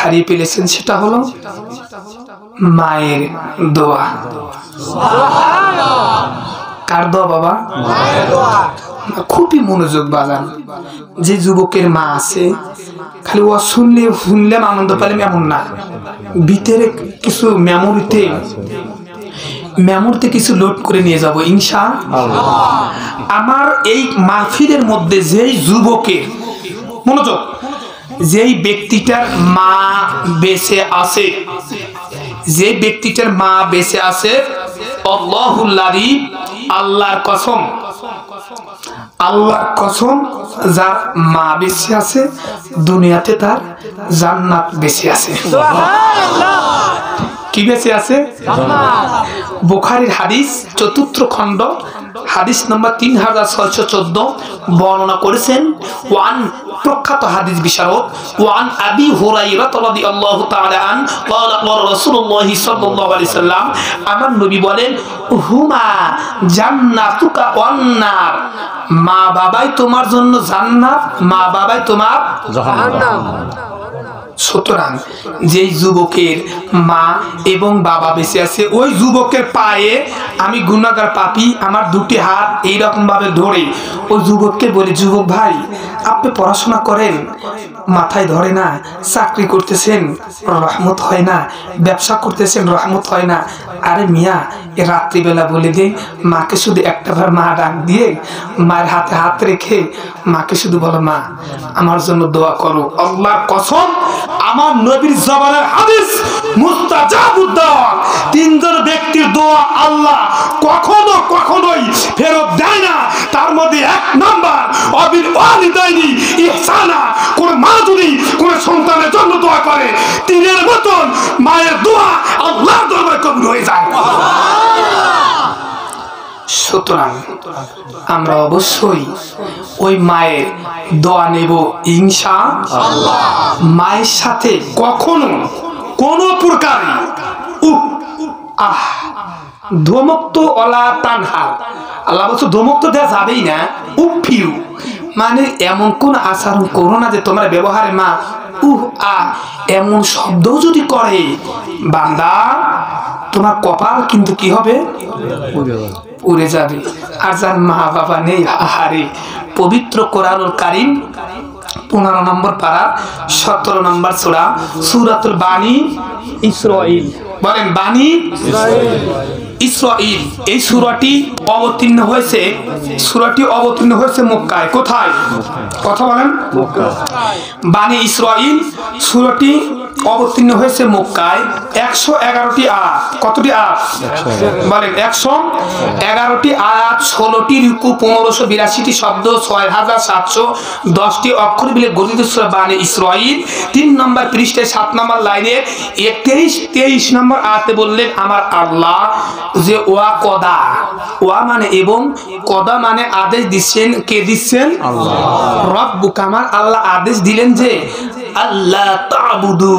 হারিয়ে ফেলেছেন, সেটা হলো মায়ের দোয়া। কার দোয়া বাবা? খুবই মনোযোগ বাজান। যে যুবকের মা আছে খালি ও শুনলাম আনন্দ পেলাম এমন না, ভিতরে কিছু মেমোরিতে কিছু লোড করে নিয়ে যাব ইনশাআল্লাহ। আমার এই মাহফিলের মধ্যে যেই যুবকের মনোযোগ, যেই ব্যক্তিটার মা বেঁচে আছে, যে ব্যক্তিটার মা বেঁচে আছে, আল্লাহুল্লাহি, আল্লাহর কসম, আল্লাহর কসম, যার মা বেঁচে আছে দুনিয়াতে তার জান্নাত বেঁচে আছে। কি বেঁচে আছে? বুখারীর হাদিস ৪র্থ খণ্ড হাদিস নম্বর 3614 বর্ণনা করেছেন ওয়ান প্রখ্যাত হাদিস বিশারদ ওয়ান আবি হুরায়রা রাদিয়াল্লাহু তাআলা আন ক্বালা ক্বালা রাসূলুল্লাহ সাল্লাল্লাহু আলাইহি সাল্লাম, আমার নবী বলেন, হুমা জান্নাতুকা ওয়ান নার, মা বাবাই তোমার জন্য জান্নাত, মা বাবাই তোমার জাহান্নাম। সুতরাং যেই যুবকের মা এবং বাবা বেঁচে আছে ওই যুবকের পায়ে আমি গুনাহগার পাপী আমার দুটি হাত এইরকম ভাবে ধরে ওই যুবককে বলি, যুবক ভাই আপনি পড়াশোনা করেন, মাথায় ধরে না, চাকরি করতেছেন রহমত হয় না, ব্যবসা করতেছেন রহমত হয় না, আরে মিয়া এ রাত্রিবেলা বলে দে মাকে শুধু একটা বার মা ডাক দিয়ে মায়ের হাতে হাত রেখে মাকে শুধু বলো, মা আমার জন্য দোয়া করো। আল্লাহর কসম, আমার নবীর জবানের হাদিস, মুস্তাজাবুদ দাওয়া, তিনজন ব্যক্তির দোয়া আল্লাহ কখনোই ফেরত দেয় না। তার মধ্যে ১ নাম্বার অবিল ওয়ালিদাইনি ইহসানা, কোন মা যদি কোন সন্তানের জন্য দোয়া করে তিনের মতন মায়ের দোয়া আল্লাহর দরবারে কবুল হয়ে যায়। সুতরাং আমরা অবশ্যই ওই মায়ের দোয়া নেব ইনশাআল্লাহ। মায়ের সাথে কখনো কোনো প্রকারে ধমক ওলা তানহা, আল্লাহ বলছে ধমক তো দেওয়া যাবেই না, উফিউ মানে এমন কোন আচরণ করো না যে তোমার ব্যবহারে মা এমন শব্দ যদি করে বান্দা তোমার কপাল কিন্তু কি হবে, উড়ে যাবে। আর যার মা বাবা নেই, আহারে, পবিত্র কোরআনুল কারীম 15 নম্বর পারা 17 নম্বর সূরা সূরাতুল বানী ইসরাঈল, বলেন বানী ইসরাঈল। এই সূরাটি অবতীর্ণ হয়েছে মক্কায়। কোথায়? কথা বলেন। বানী ইসরাঈল সূরাটি অবতীর্ণ হয়েছে মক্কায়। 111টি আয়াত। কতটি আয়াত বলেন? 111টি আয়াত, 16টি রুকু, 1582টি শব্দ, 6710টি অক্ষর মিলে গঠিত সূরা বানী ইসরাঈল। 3 নম্বর পৃষ্ঠায় 7 নম্বর লাইনে 23 নম্বর আয়াতে বললেন, আমার আল্লাহ যে ওয়া মানে এবং, কদা মানে আদেশ দিচ্ছেন। কে দিচ্ছেন? আল্লাহ। রব্বুকা, আমার আল্লাহ আদেশ দিলেন যে আল্লাহ তা'বুদু,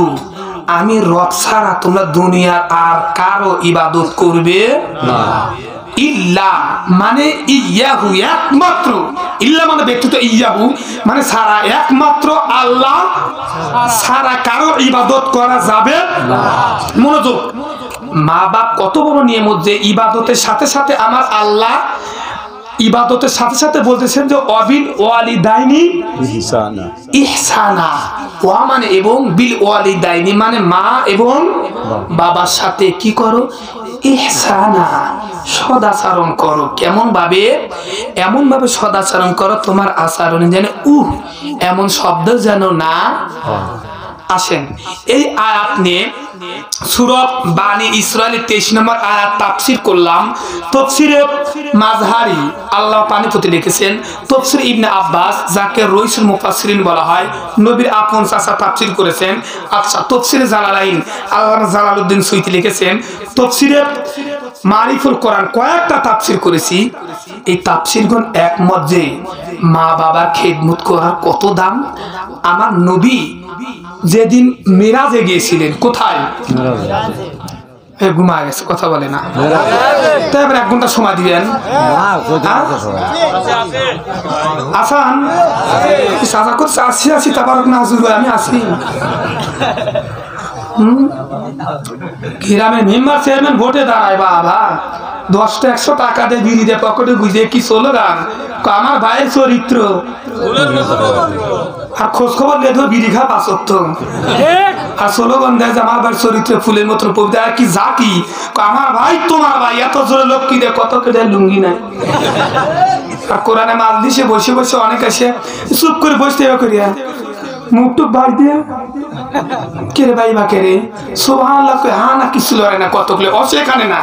আমি রব ছাড়া তোমরা দুনিয়ার আর কারো ইবাদত করবে না। ইল্লা মানে ইয়াহু, একমাত্র। ইল্লা মানে ব্যতীত, ইয়াহু মানে ছাড়া, একমাত্র আল্লাহ ছাড়া কারো ইবাদত করা যাবে না। মনোযোগ, মা বাপ কত বড় নিয়ামত যে ইবাদতের সাথে সাথে আমার আল্লাহ ইবাদতের সাথে সাথে বলতেছেন যে অবিল ওয়ালিদাইনি ইহসানা। ওয়া মানে এবং, বিল ওয়ালিদাইনি মানে মা এবং বাবার সাথে কি করো? ইহসানা, সদাচরণ করো। কেমন ভাবে? এমন ভাবে সদাচরণ করো তোমার আচরণে যেন এমন শব্দ যেন না আসেন। এই আয়াত নিয়ে সূরা বানী ইসরাঈল 23 নম্বর আয়াত তাফসীর করলাম। তাফসীরে মাযহারি আল্লাহ পানিপতি লিখেছেন, তাফসীর ইবনে আব্বাস যাকে রইসুল মুফাসসিরিন বলা হয়, নবীর আপন চাচা তাফসীর করেছেন। আচ্ছা, তাফসীরে জালালাইন আল্লামা জালালউদ্দিন সুয়ুতী লিখেছেন। তাফসীরে মারিফুল কোরআন কয়েকটা তাফসীর করেছি। এই তাফসীরগণ একমত যে মা বাবার খেদমত করার কত দাম। আমার নবী যেদিন মিরাজে গিয়েছিলেন, কোথায়? ঘুমা গেছে, কথা বলে না। তারপরে 1 ঘন্টা সময় দিবেন। আসান সাজা করছে, আসি তারপর না আসবে, আমি আসি। গ্রামের মেম্বার চেয়ারম্যান ভোটে দাঁড়ায়, বাবা 10টা 100 টাকা দিয়ে বিড়ি দিয়ে পকেটে গুঁজে কি চলো গান, আমার ভাইয়ের চরিত্র আর খোঁজ খবর নিয়ে ধর বিড়ি খা পাঁচক্ত আর স্লোগান দেয় যে আমার ভাইয়ের চরিত্র ফুলের মতন পবিত্র। আর কি যা কি আমার ভাই তোমার ভাই, এত জোরে লোক কি দেয়, কত কেটে লুঙ্গি নাই। আর কোরআনে মাল দিছে বসে বসে অনেক এসে চুপ করে বসতে করিয়া মুখ টুক ভাই দিয়ে কেরে ভাই বা কেরে সুবহানাল্লাহ কই হা না কিছু লড়ে না, কতগুলো অসেখানে না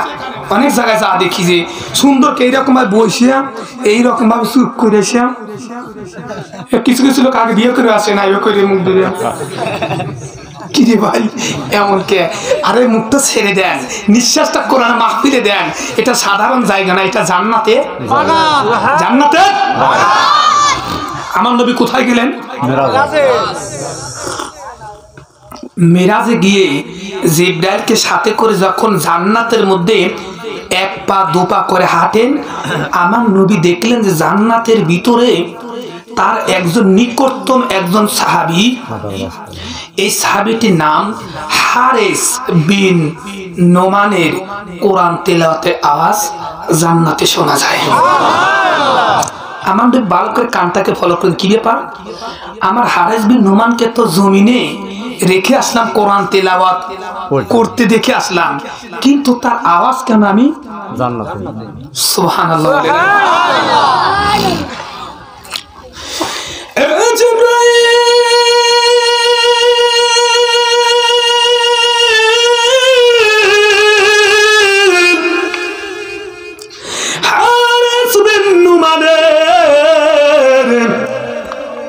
অনেক জায়গায় যা দেখি যে সুন্দর এইরকম ভাবে বসিয়া এইরকম ভাবে চুপ করে এসে কিছু কিছু লোক আগে বিয়ে করে আসে না, এ করে মুখ ধরে কিরে ভাই এমন কে, আরে মুখটা ছেড়ে দেন, নিঃশ্বাসটা কোরআন মাহফিলে দেন। এটা সাধারণ জায়গা না, এটা জান্নাতে। জান্নাতে আমার নবী কোথায় গেলেন? মেরাজে গিয়ে জিবরাইলকে সাথে করে যখন জান্নাতের মধ্যে 1 পা 2 পা করে হাঁটেন, আমার নবী দেখলেন যে জান্নাতের ভিতরে তার একজন নিকটতম একজন সাহাবী, এই সাহাবীটির নাম হারিস বিন নোমানের কোরআন তেলাওয়াতের আওয়াজ জান্নাতে শোনা যায়। আমার নবী ভালো করে কানটাকে ফলো করেন, কি ব্যাপার, আমার হারিস বিন নোমানকে তো জমিনে রেখে আসলাম, কোরআন তেলাওয়াত করতে দেখে আসলাম, কিন্তু তার আওয়াজ কেন আমি জান্নাতে। সুবহানাল্লাহ।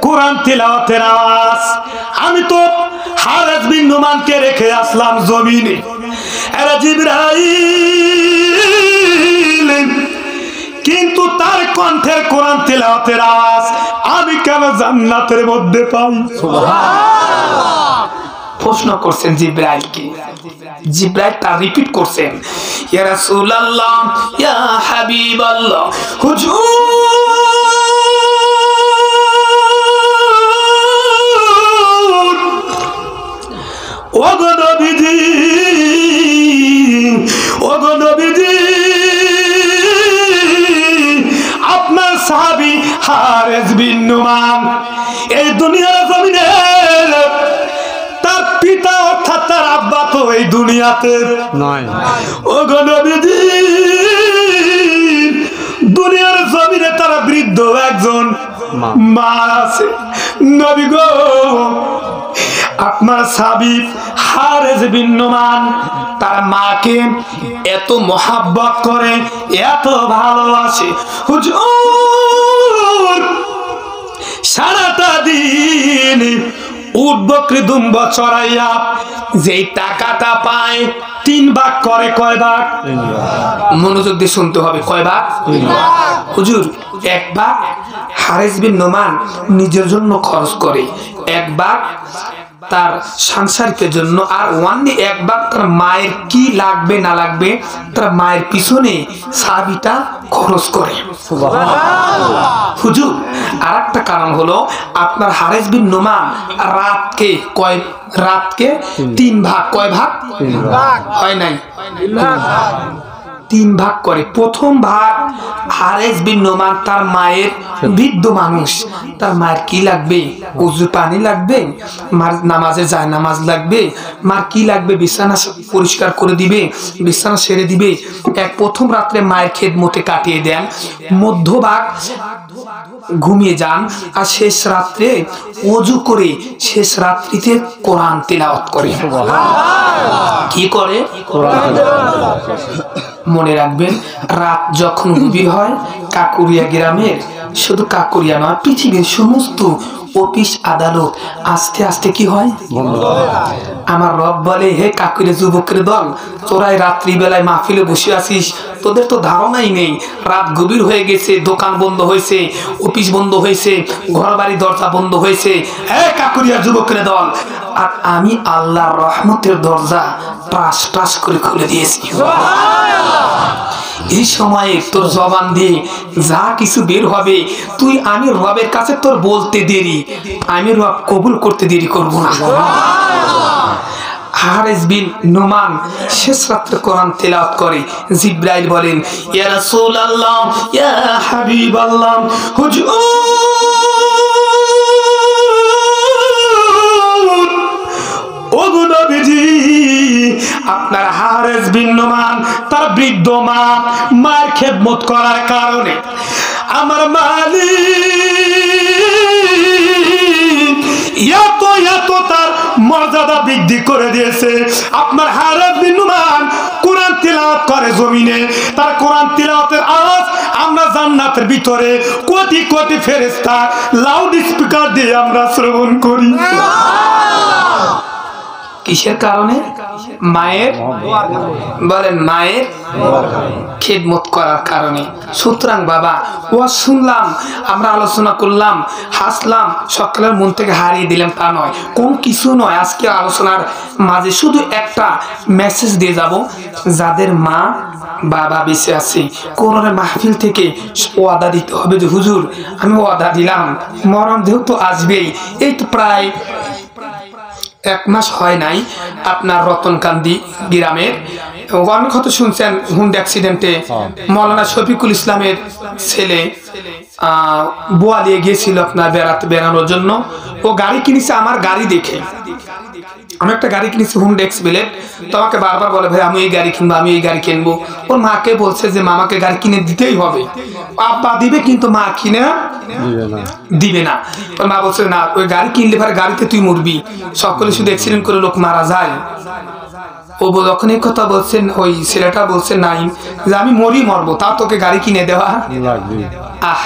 কোরআন তিলাওয়াতের আওয়াজ, আমি তো হারিস বিন নোমানকে রেখে আসলাম জমিনে। এরা জিবরাইল, কিন্তু তার কণ্ঠের কোরআন তিলাওয়াতের আওয়াজ আমি কেন জান্নাতের মধ্যে পাই? সুবহানাল্লাহ। প্রশ্ন করছেন জিবরাইলকে, জিবরাইল তা রিপিট করছেন, ইয়া রাসূলুল্লাহ, ইয়া হাবিবাল্লাহ, হুজুর আপনার সাহাবী হারিস বিন নোমান এই দুনিয়ার জমিনে, তার পিতা অর্থাৎ তার আব্বা তো এই দুনিয়াতে নয়। ও গো নবীজি, দুনিয়ার জমিনে তারা বৃদ্ধ একজন মা আছে। নবী গো, আপনার সাহাবী হারিস বিন নোমান তার মাকে এত মহাব্বত করে, এত ভালোবাসে। হুজুর সারাটা দিন উট বকরি দুম্ব চড়াইয়া যেই টাকাটা পায় 3 ভাগ করে, কয় ভাগ? মনোযোগ দিয়ে শুনতে হবে, কয় ভাগ? হুজুর 1 ভাগ হারিস বিন নোমান নিজের জন্য খরচ করে, 1 ভাগ তার সাংসারিকের জন্য, আর ওয়ানলি 1 ভাগ তার মায়ের কি লাগবে না লাগবে তার মায়ের পিছনে সাহাবীটা খরচ করে। সুবহানাল্লাহ। হুজুর আরেকটা কারণ হলো আপনার হারিস বিন নোমান রাতকে 3 ভাগ, কয় ভাগ? 3 ভাগ হয় নাই, 3 ভাগ করে। প্রথম ভাগ হারিস বিন নোমান তার মায়ের, বৃদ্ধ মানুষ, তার মায়ের কি লাগবে? ওযু পানি লাগবে, মার নামাজে যায় নামাজ লাগবে, মার কি লাগবে? বিছানা পরিষ্কার করে দিবে, বিছানা সেরে দিবে। প্রথম রাত্রে মায়ের খেদমতে কাটিয়ে দেন, মধ্যভাগ ঘুমিয়ে যান, আর শেষ রাত্রে ওযু করে শেষ রাত্রিতে কোরআন তেলাওয়াত করে। কি করে? মনে রাখবেন, রাত যখন গভীর হয়, কাকুরিয়া গ্রামের, শুধু কাকুরিয়া নয় পৃথিবীর সমস্ত অফিস আদালত আস্তে আস্তে কি হয়? আমার রব বলে, হে কাকুরিয়া যুবকের দল, তোরাই রাত্রি বেলায় মাহফিলে বসে আছিস, তোদের তো ধারণাই নেই রাত গভীর হয়ে গেছে, দোকান বন্ধ হয়েছে, অফিস বন্ধ হয়েছে, ঘর বাড়ি দরজা বন্ধ হয়েছে। হে কাকুরিয়া যুবকের দল, আর আমি আল্লাহর রহমতের দরজা টাস টাস করে খুলে দিয়েছি। এই সময়ে তোর জবান দিয়ে যা কিছু বের হবে তুই আমি রবের কাছে তোর বলতে দেরি, আমি রব কবুল করতে দেরি করবো না। হারিস বিন নুমান শেষ রাত্রে কোরআন তেলাওয়াত করে। জিবরাইল বলেন, ইয়া রাসূলুল্লাহ, ইয়া হাবিবাল্লাহ, হুজুর ওগো নবীজি, আপনার হারিস বিন নুমান তার বৃদ্ধ মার খেদমত করার কারণে আমার মালিক এত তার মর্যাদা বৃদ্ধি করে দিয়েছে। আপনার হারিস বিন নুমান কোরআন তিলাওয়াত করে জমিনে, তার কোরআন তিলাওয়াতের আওয়াজ আমরা জান্নাতের ভিতরে কোটি কোটি ফেরেশতা লাউড স্পিকার দিয়ে আমরা শ্রবণ করি। কিসের কারণে? মায়ের, বলেন মায়ের খেদমত করার কারণে। সুতরাং বাবা ওয়াজ শুনলাম, আমরা আলোচনা করলাম, হাসলাম, সকালের মন থেকে হারিয়ে দিলাম তা নয়, কোন কিছু নয়। আজকে আলোচনার মাঝে শুধু একটা মেসেজ দিয়ে যাব, যাদের মা বাবা বেঁচে আছে কোরআনের মাহফিল থেকে ওয়াদা দিতে হবে যে হুজুর আমি ওয়াদা দিলাম, মরণ যেহেতু আসবেই, এই তো প্রায় 1 মাস হয় নাই আপনার রতনকান্দি গ্রামের অনেক কথা শুনছেন, হুন্ড অ্যাক্সিডেন্টে মৌলানা শফিকুল ইসলামের ছেলে বোয়ালিয়ে গিয়েছিল আপনার বেড়ানোর জন্য। ও গাড়ি কিনেছে আমার গাড়ি দেখে, আমি একটা গাড়ি কিনেছি হুন্ড এক্স ব্লেড, তো আমাকে বারবার বলে ভাই আমি এই গাড়ি কিনবো, আমি এই গাড়ি কিনবো। ওর মাকে বলছে যে মামাকে গাড়ি কিনে দিতেই হবে, আব্বা দিবে কিন্তু মা কিনে দিবে না। ওর মা বলছে না, ওই গাড়ি কিনলে পরে গাড়িতে তুই মরবি, সকলে শুধু অ্যাক্সিডেন্ট করে লোক মারা যায়। ও যখন এই কথা বলছেন ওই ছেলেটা বলছে নাই যে আমি মরবো, তা তোকে গাড়ি কিনে দেওয়া আহ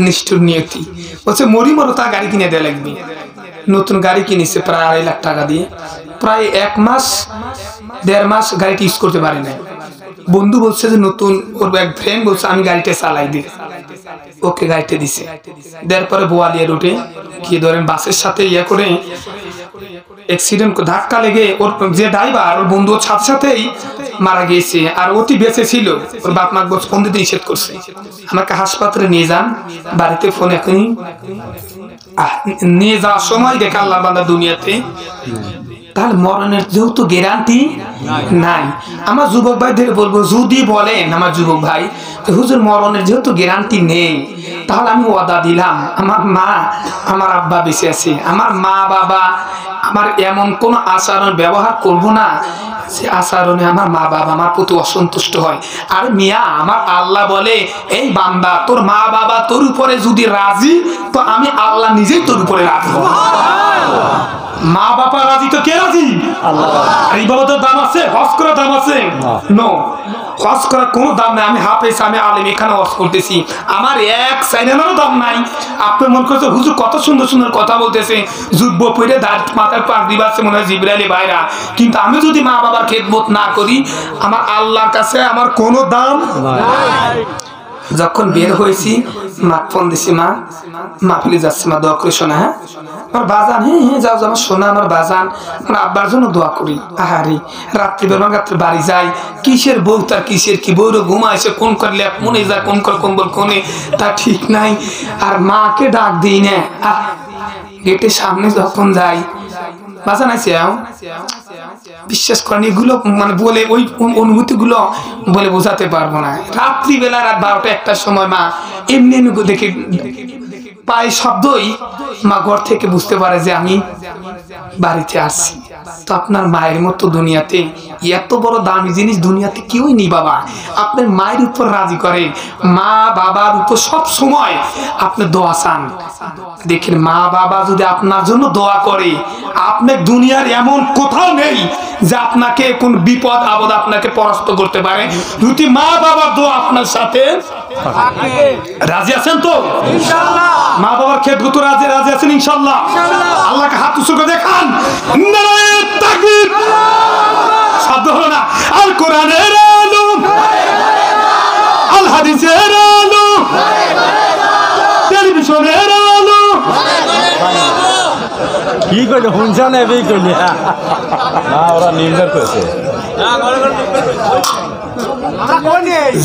নিষ্ঠুর নিয়তি। বলছে মরো তা গাড়ি কিনে দেওয়া লাগবে। নতুন গাড়ি কিনেছে প্রায় 2.5 লাখ টাকা দিয়ে, প্রায় 1 মাস 1.5 মাস গাড়িটি ইউজ করতে পারে না। বন্ধু বলছে যে নতুন, ওর এক ফ্রেন্ড বলছে আমি গাড়িটা চালাই দিই, ওকে গাড়িটা দিছে। দেওয়ার পরে বোয়ালিয়া রুটে কি ধরেন বাসের সাথে ইয়ে করে অ্যাক্সিডেন্ট, ধাক্কা লেগে ওর যে ড্রাইভার ওর বন্ধু ওর সাথে সাথেই মারা গিয়েছে। আর অতি বেঁচে ছিল, ওর বাপ মা ফোন দিতে নিষেধ করছে, আমাকে হাসপাতালে নিয়ে যান। বাড়িতে ফোন এখনই নিয়ে যাওয়ার সময় দেখে আল্লাহ বান্দা দুনিয়াতে, তাহলে মরণের যেহেতু গ্যারান্টি নাই। আমার যুবক ভাইদের বলবো, যদি বলেন আমার যুবক ভাই হুজুর মরণের যেহেতু গ্যারান্টি নেই, তাহলে আমি ওয়াদা দিলাম আমার মা আমার আব্বা বেঁচে আছে, আমার মা বাবা আমার এমন কোন আচরণ ব্যবহার করব না যে আচরণে আমার মা বাবা আমার প্রতি অসন্তুষ্ট হয়। আর মিয়া আমার আল্লাহ বলে, এই বান্দা তোর মা বাবা তোর উপরে যদি রাজি, তো আমি আল্লাহ নিজেই তোর উপরে রাজি। মা বাবা রাজি তো কে রাজি? আল্লাহ। এই ইবাদতের দাম আছে, হজ করার দাম আছে? নো, হজ করার কোনো দাম নাই। আমি হাফেজ, আমি আলেম, এখানে হজ করতেছি, আমার 1 সেকেন্ডেরও দাম নাই। আপনি মনে করছে হুজুর কত সুন্দর সুন্দর কথা বলতেছে, যুদ্ধ পড়ে দাঁত মাথার পাক দিবাচ্ছে মনে হয় জিবরাইল ভাইরা, কিন্তু আমি যদি মা বাবার খেদমত না করি আমার আল্লাহর কাছে আমার কোনো দাম নাই। যখন বের হয়েছি মা ফোন দিছি, মা মাহফিলে যাচ্ছি, মা দোয়া করে শোনা। হ্যাঁ আমার বাজান, হ্যাঁ হ্যাঁ যাও আমার শোনা, আমার বাজান, আমার আব্বার জন্য দোয়া করি। আহারে রাত্রিবেলা রাত্রে বাড়ি যাই, কিসের বউ তার কিসের কি, বউরও ঘুমাইছে, কোন করে ল্যাপ মনে যায়, কোন করে কম্বল কোনে তা ঠিক নাই। আর মাকে ডাক দিই না, গেটের সামনে যখন যাই বাজান আছে, বিশ্বাস করেন এগুলো মানে বলে ওই অনুভূতি গুলো বলে বোঝাতে পারবো না। রাত্রিবেলা রাত 12টা-1টার সময় মা এমনি দেখে পায়ে শব্দই মা ঘর থেকে বুঝতে পারে যে আমি বাড়িতে আসছি। তো আপনার মায়ের মতো দুনিয়াতে এত বড় দামি জিনিস দুনিয়াতে কেউই নেই বাবা। আপনার মায়ের উপর রাজি করেন, মা বাবার উপর সব সময় আপনি দোয়া চান। দেখেন মা বাবা যদি আপনার জন্য দোয়া করে, আপনার দুনিয়ার এমন কোথাও নেই যে আপনাকে কোন বিপদ আপদ আপনাকে পরাস্ত করতে পারে, যদি মা বাবার দোয়া আপনার সাথে থাকে। রাজি আছেন তো ইনশাআল্লাহ? মা বাবার খেদমত রাজি আছেন ইনশাআল্লাহ? আল্লাহকে হাত উঁচু করে দেখান, নারায়ে তাকবীর। শব্দ হলো না। আল কোরআনের আলো, আল হাদিসের আলো, টেলিভিশনের আলো, বি কইলে হুনছা না বি কইলে না ওরা নির্ভর করেছে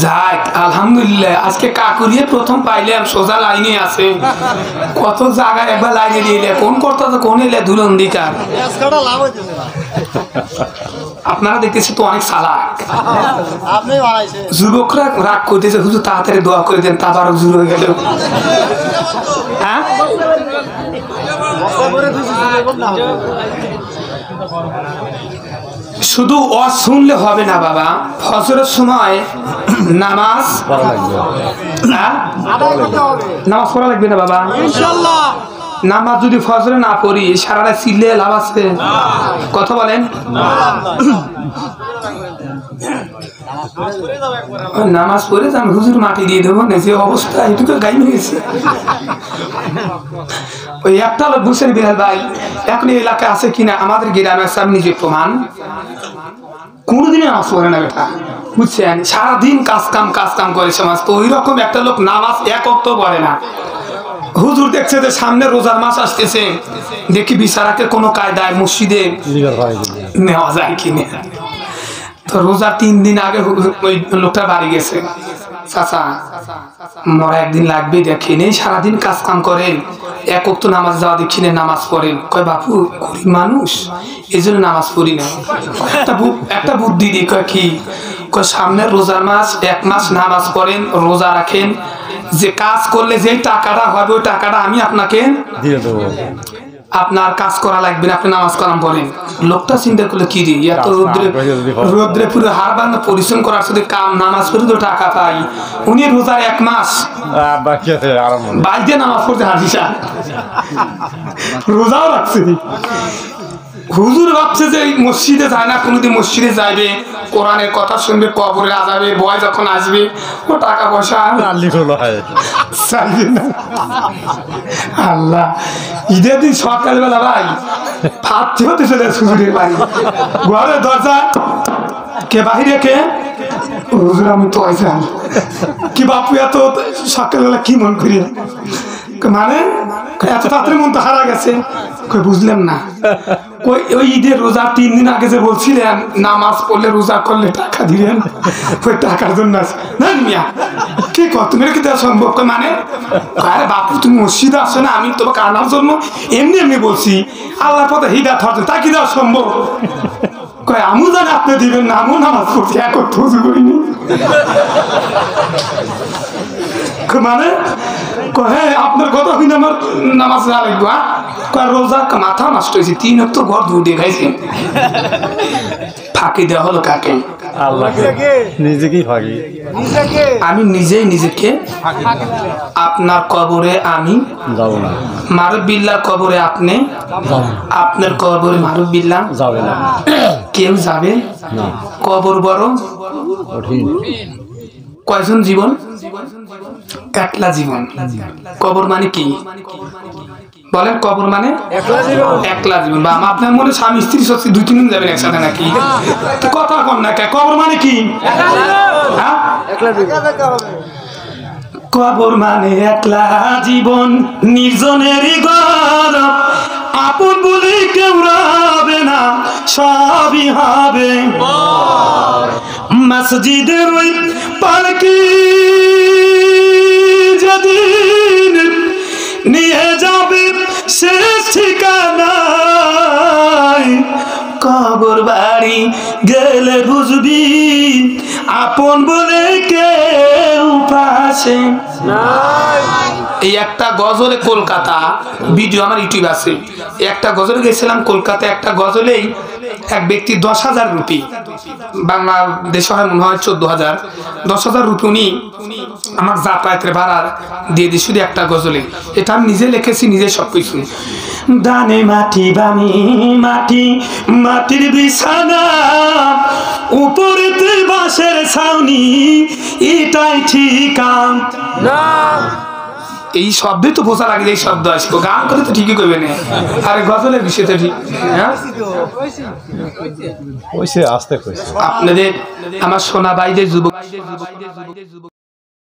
যাক আলহামদুলিল্লাহ আজকে কাকুরিয়ে প্রথম পাইলাম সোজা লাইনে আছে কত জায়গায় একবার লাইনে দিলে কোন করতে কোন এলে দুলন্দিকার আপনারা দেখতেছি তো অনেক চালাক যুবকরা রাগ করতেছে হুজুর তাড়াতাড়ি দোয়া করে দেন তারপর জুড়ে হয়ে গেল হ্যাঁ শুধু শুনলে হবে না বাবা ফজরের সময় নামাজ নামাজ পড়া লাগবে না বাবা নামাজ যদি ফজরে না পড়ি সারাটা চিল্লে লাভ আছে কথা বলেন নামাজ পড়ে যান হুজুর মাটি দিয়ে দেবো না যে অবস্থা এটুকু গাইন হয়েছে ওই একটা লোক বুঝছেন বিলাল ভাই এখন এই এলাকায় আছে কিনা আমাদের গ্রামের সামনে যে প্রমাণ কোনদিনই নামাজ পড়ে না বেটা বুঝছেন সারাদিন কাজ কাম করে সমাজ তো ওই রকম একটা লোক নামাজ এক অক্ত পড়ে না হুজুর দেখছে যে সামনে রোজার মাস আসতেছে দেখি বিচারাকে কোনো কায়দায় মসজিদে নেওয়া যায় কিনা তো রোজা 3 দিন আগে ওই লোকটা বাড়ি গেছে চাচা মরা একদিন লাগবে দেখেন সারাদিন কাজ কাম করেন এক ওয়াক্ত নামাজ যাওয়া দেখিনে নামাজ পড়েন কয় বাপু গরিব মানুষ এই জন্য নামাজ পড়ি না একটা বুদ্ধি দিই কয় কি কয় সামনের রোজার মাস 1 মাস নামাজ পড়েন রোজা রাখেন যে কাজ করলে যে টাকাটা হবে ওই টাকাটা আমি আপনাকে দিয়ে দেবো আপনার কাজ করা লাগবে না আপনি নামাজ কালাম পড়েন লোকটা চিন্তা করলে কি রে এত রোদ্রে পুরো হার ভাঙা পরিশ্রম করার সাথে কাম নামাজ পড়ে তো টাকা পাই উনি রোজার 1 মাস বাইরে নামাজ পড়তে হাজিসা রোজাও রাখছে হুজুর ভাবছে যে মসজিদে যায় না কোনোদিন মসজিদে যাইবে কোরআনের কথা শুনবে কবরে আজাবে বয় যখন আসবে ও টাকা পয়সা চাইবে না আল্লাহ ঈদের দিন সকালবেলা ভাই ভাবতে হতে চলে হুজুরের বাড়ি ঘরের দরজা কে বাহিরে কে হুজুর আমি তো আইসাম কি বাপু এত সকালবেলা কি মন করি মানে এত তাড়াতাড়ি মন তো হারা গেছে বুঝলাম না ওই ঈদের রোজা 3 দিন আগে যে বলছিলেন নামাজ পড়লে রোজা করলে টাকা দিলেন ওই টাকার জন্য না মিয়া কি কত মেরে কি দেওয়া সম্ভব মানে আরে বাপু তুমি মসজিদে আসো না আমি তোমাকে আনার জন্য এমনি বলছি আল্লাহর পথে হিদায়াত হচ্ছে তা কি দেওয়া সম্ভব কয় আমু জানি আপনি দিবেন না আমু নামাজ পড়ছি এক অর্থ করিনি মানে হ্যাঁ আপনার কথা হইনি আমার নামাজ না লাগবো রোজা মাথা নষ্ট হয়েছে 3 অক্ত ঘর ধুয়ে দিয়ে খাইছে ফাঁকি দেওয়া হলো কাকে আমি নিজেকে আপনার কবরে আমি মারুফ বিল্লাহ কবরে আপনি আপনার কবরে মারুফ বিল্লাহ যাবে না কেউ যাবে না কবর বড় কয়জন জীবন একলা জীবন কবর মানে কি বলেন কবর মানে একলা জীবন বা আপনার মনে স্বামী স্ত্রী সত্যি 2-3 দিন যাবেন একসাথে নাকি কথা কম না কবর মানে কি কবর মানে একলা জীবন নির্জনেরই ঘর আপন বলে কেউ রবে না সবই হবে মসজিদের ওই পালকি যেদিন নিয়ে যাবে শেষ ঠিকানায় কবর বাড়ি গেলে বুঝবি আপন বলে কেউ পাশে নাই। এই একটা গজলে কলকাতা ভিডিও আমার ইউটিউব আছে একটা গজলে গেছিলাম কলকাতা একটা গজলেই এক ব্যক্তি 10,000 রুপি বাংলাদেশে হয় মনে হয় 14,000 10,000 রুপি উনি আমার যাতায়াতের ভাড়া দিয়ে দিই শুধু একটা গজলে এটা আমি নিজে লিখেছি নিজে সবকিছু দানে মাটি বানি মাটি মাটির বিছানা উপরেতে বাঁশের ছাউনি এটাই ঠিকানা এই শব্দই তো বোঝা লাগে এই শব্দ আসবো গান করে তো ঠিকই করবে না আরে গজলের বিষয় তো ঠিক আস্তে আপনাদের আমার সোনা ভাইদের যুবক